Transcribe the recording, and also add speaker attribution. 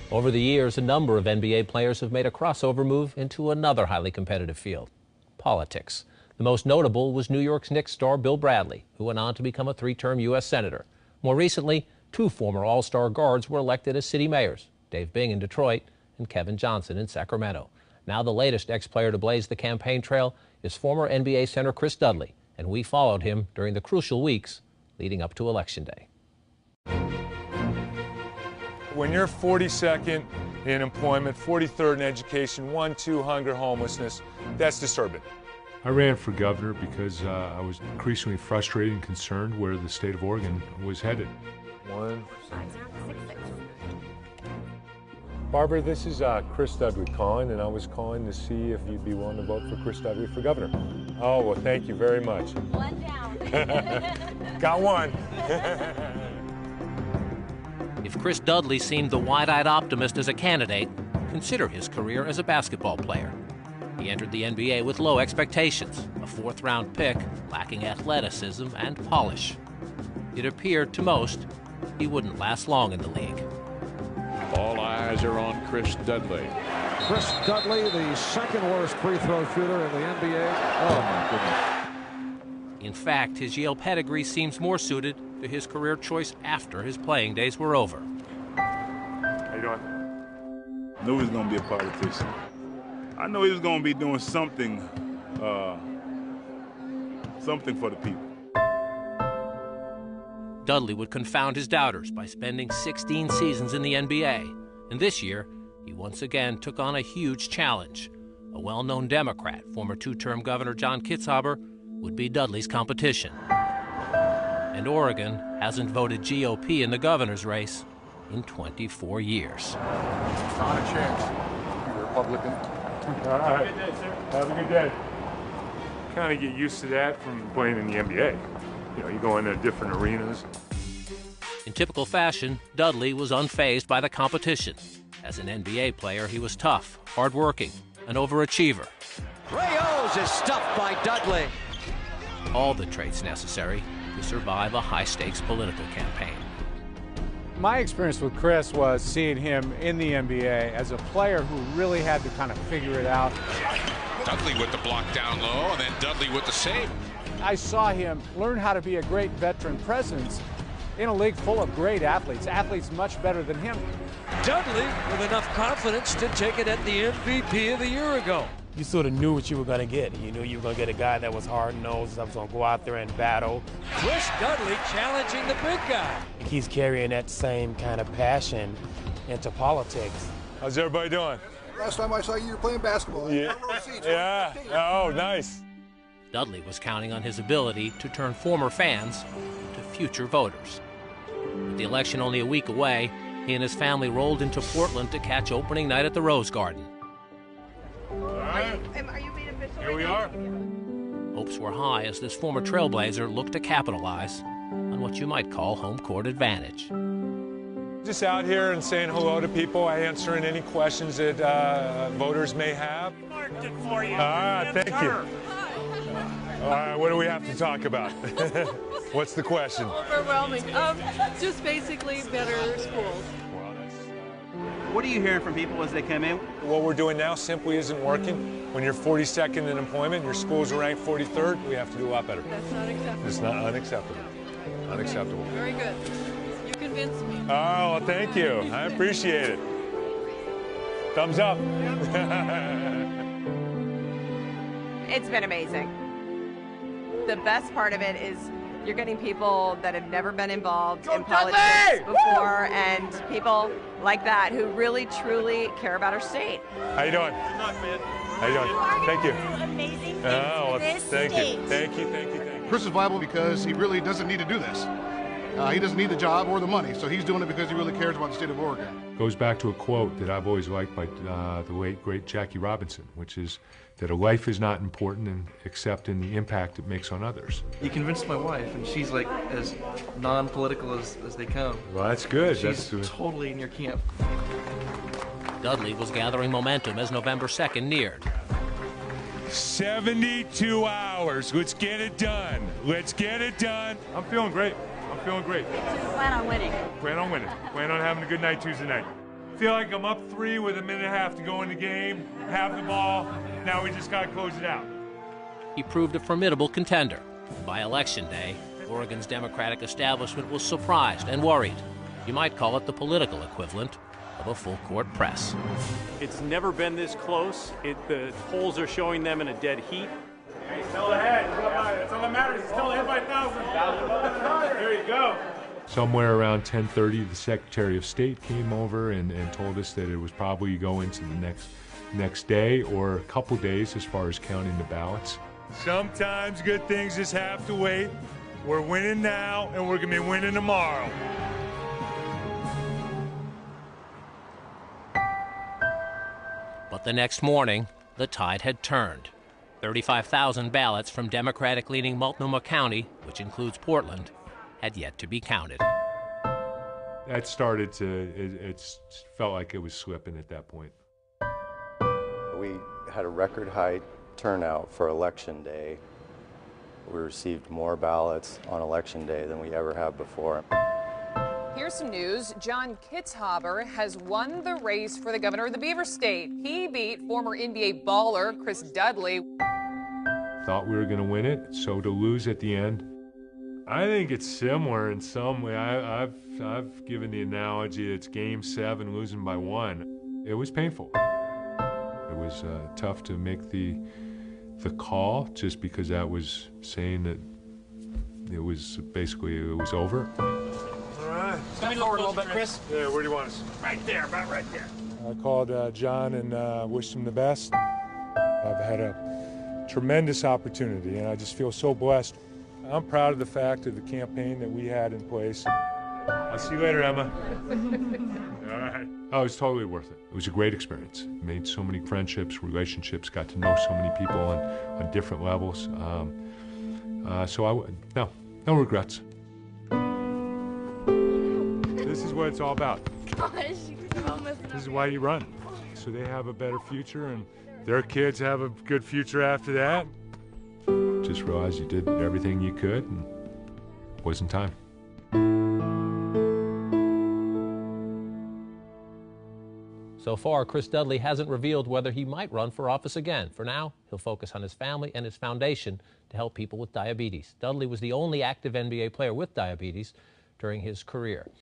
Speaker 1: Over the years, a number of NBA players have made a crossover move into another highly competitive field, politics. The most notable was New York's Knicks star Bill Bradley, who went on to become a three-term U.S. Senator. More recently, two former All-Star guards were elected as city mayors, Dave Bing in Detroit and Kevin Johnson in Sacramento. Now the latest ex-player to blaze the campaign trail is former NBA center Chris Dudley, and we followed him during the crucial weeks leading up to Election Day.
Speaker 2: When you're 42nd in employment, 43rd in education, 1, 2 hunger, homelessness, that's disturbing.
Speaker 3: I ran for governor because I was increasingly frustrated and concerned where the state of Oregon was headed. Barbara, this is Chris Dudley calling, and I was calling to see if you'd be willing to vote for Chris Dudley for governor. Oh, well, thank you very much.
Speaker 4: One down.
Speaker 2: Got one.
Speaker 1: If Chris Dudley seemed the wide-eyed optimist as a candidate, consider his career as a basketball player. He entered the NBA with low expectations, a fourth-round pick lacking athleticism and polish. It appeared to most he wouldn't last long in the league.
Speaker 5: All eyes are on Chris Dudley.
Speaker 6: Chris Dudley, the second worst free throw shooter in the NBA. Oh, my goodness.
Speaker 1: In fact, his Yale pedigree seems more suited to his career choice after his playing days were over.
Speaker 2: How you doing?
Speaker 7: I knew he was going to be a politician. I know he was going to be doing something, something for the people.
Speaker 1: Dudley would confound his doubters by spending 16 seasons in the NBA. And this year, he once again took on a huge challenge. A well-known Democrat, former two-term Governor John Kitzhaber, would be Dudley's competition. And Oregon hasn't voted GOP in the governor's race in 24 years.
Speaker 2: Not a chance. You Republican? All right. Have a good day, sir. Have a good day. Kind of get used to that from playing in the NBA. You know, you go into different arenas.
Speaker 1: In typical fashion, Dudley was unfazed by the competition. As an NBA player, he was tough, hardworking, an overachiever.
Speaker 8: Ray Owens is stuffed by Dudley.
Speaker 1: All the traits necessary to survive a high-stakes political campaign.
Speaker 9: My experience with Chris was seeing him in the NBA as a player who really had to kind of figure it out.
Speaker 5: Dudley with the block down low, and then Dudley with the save.
Speaker 9: I saw him learn how to be a great veteran presence in a league full of great athletes much better than him.
Speaker 8: Dudley with enough confidence to take it at the MVP of the year ago.
Speaker 10: You sort of knew what you were going to get. You knew you were going to get a guy that was hard-nosed, that was going to go out there and battle.
Speaker 8: Chris Dudley challenging the big guy.
Speaker 10: He's carrying that same kind of passion into politics.
Speaker 2: How's everybody doing?
Speaker 11: Last time I saw you were playing basketball.
Speaker 2: Yeah. Yeah. Oh, nice.
Speaker 1: Dudley was counting on his ability to turn former fans into future voters. With the election only a week away, he and his family rolled into Portland to catch opening night at the Rose Garden.
Speaker 2: All right.
Speaker 4: Are you being official?
Speaker 2: Here we are.
Speaker 1: Hopes were high as this former Trailblazer looked to capitalize on what you might call home court advantage.
Speaker 2: Just out here and saying hello to people, answering any questions that voters may have.
Speaker 8: Marked it for you.
Speaker 2: Thank you. All right, what do we have to talk about? What's the question?
Speaker 4: Overwhelming. Just basically better schools.
Speaker 12: What are you hearing from people as they come in?
Speaker 2: What we're doing now simply isn't working. When you're 42nd in employment, your schools are ranked 43rd, we have to do a lot better.
Speaker 4: That's not acceptable.
Speaker 2: It's not unacceptable. Unacceptable.
Speaker 4: Very good. You convinced me.
Speaker 2: Oh, well, thank you. I appreciate it. Thumbs up.
Speaker 13: It's been amazing. The best part of it is you're getting people that have never been involved in politics before, and people like that who really, truly care about our state.
Speaker 2: How you doing? How you doing? Thank you.
Speaker 4: Amazing.
Speaker 2: Oh, well, thank you. Thank you, thank you, thank you.
Speaker 11: Chris is viable because he really doesn't need to do this. He doesn't need the job or the money, so he's doing it because he really cares about the state of Oregon.
Speaker 3: Goes back to a quote that I've always liked by the late, great Jackie Robinson, which is that a life is not important except in the impact it makes on others.
Speaker 14: You convinced my wife, and she's like as non-political as they come.
Speaker 3: Well, that's good.
Speaker 14: She's totally in your camp.
Speaker 1: Dudley was gathering momentum as November 2nd neared.
Speaker 2: 72 hours. Let's get it done. Let's get it done. I'm feeling great. I'm feeling great.
Speaker 4: So you plan on winning?
Speaker 2: Plan on winning. Plan on having a good night Tuesday night. Feel like I'm up 3 with a minute and a half to go in the game, have the ball. Now we just got to close it out.
Speaker 1: He proved a formidable contender. By Election Day, Oregon's Democratic establishment was surprised and worried. You might call it the political equivalent of a full-court press.
Speaker 15: It's never been this close. The polls are showing them in a dead heat.
Speaker 2: Hey, still ahead. That's all that matters. He's still ahead by 1,000. There you go.
Speaker 3: Somewhere around 10:30, the Secretary of State came over and told us that it was probably going to the next day or a couple days as far as counting the ballots.
Speaker 2: Sometimes good things just have to wait. We're winning now, and we're going to be winning tomorrow.
Speaker 1: But the next morning, the tide had turned. 35,000 ballots from Democratic-leaning Multnomah County, which includes Portland, had yet to be counted.
Speaker 3: That started to, it felt like it was slipping at that point.
Speaker 16: We had a record high turnout for Election Day. We received more ballots on Election Day than we ever have before.
Speaker 17: Here's some news. John Kitzhaber has won the race for the governor of the Beaver State. He beat former NBA baller Chris Dudley.
Speaker 3: Thought we were going to win it, so to lose at the end.
Speaker 2: I think it's similar in some way. I've given the analogy it's Game 7 losing by 1.
Speaker 3: It was painful. It was tough to make the call just because that was saying that it was basically it was over.
Speaker 2: All right.
Speaker 15: Step forward a little bit, Chris.
Speaker 2: Yeah, where do you want us?
Speaker 15: Right there, about right there.
Speaker 3: I called John and wished him the best. I've had a tremendous opportunity, and I just feel so blessed. I'm proud of the fact of the campaign that we had in place.
Speaker 2: I'll see you later, Emma. All right.
Speaker 3: Oh, it was totally worth it. It was a great experience. Made so many friendships, relationships, got to know so many people on different levels. No regrets. This is what it's all about. This is why you run. So they have a better future and
Speaker 2: Their kids have a good future after that.
Speaker 3: Just realized you did everything you could and it wasn't time.
Speaker 1: So far, Chris Dudley hasn't revealed whether he might run for office again. For now, he'll focus on his family and his foundation to help people with diabetes. Dudley was the only active NBA player with diabetes during his career.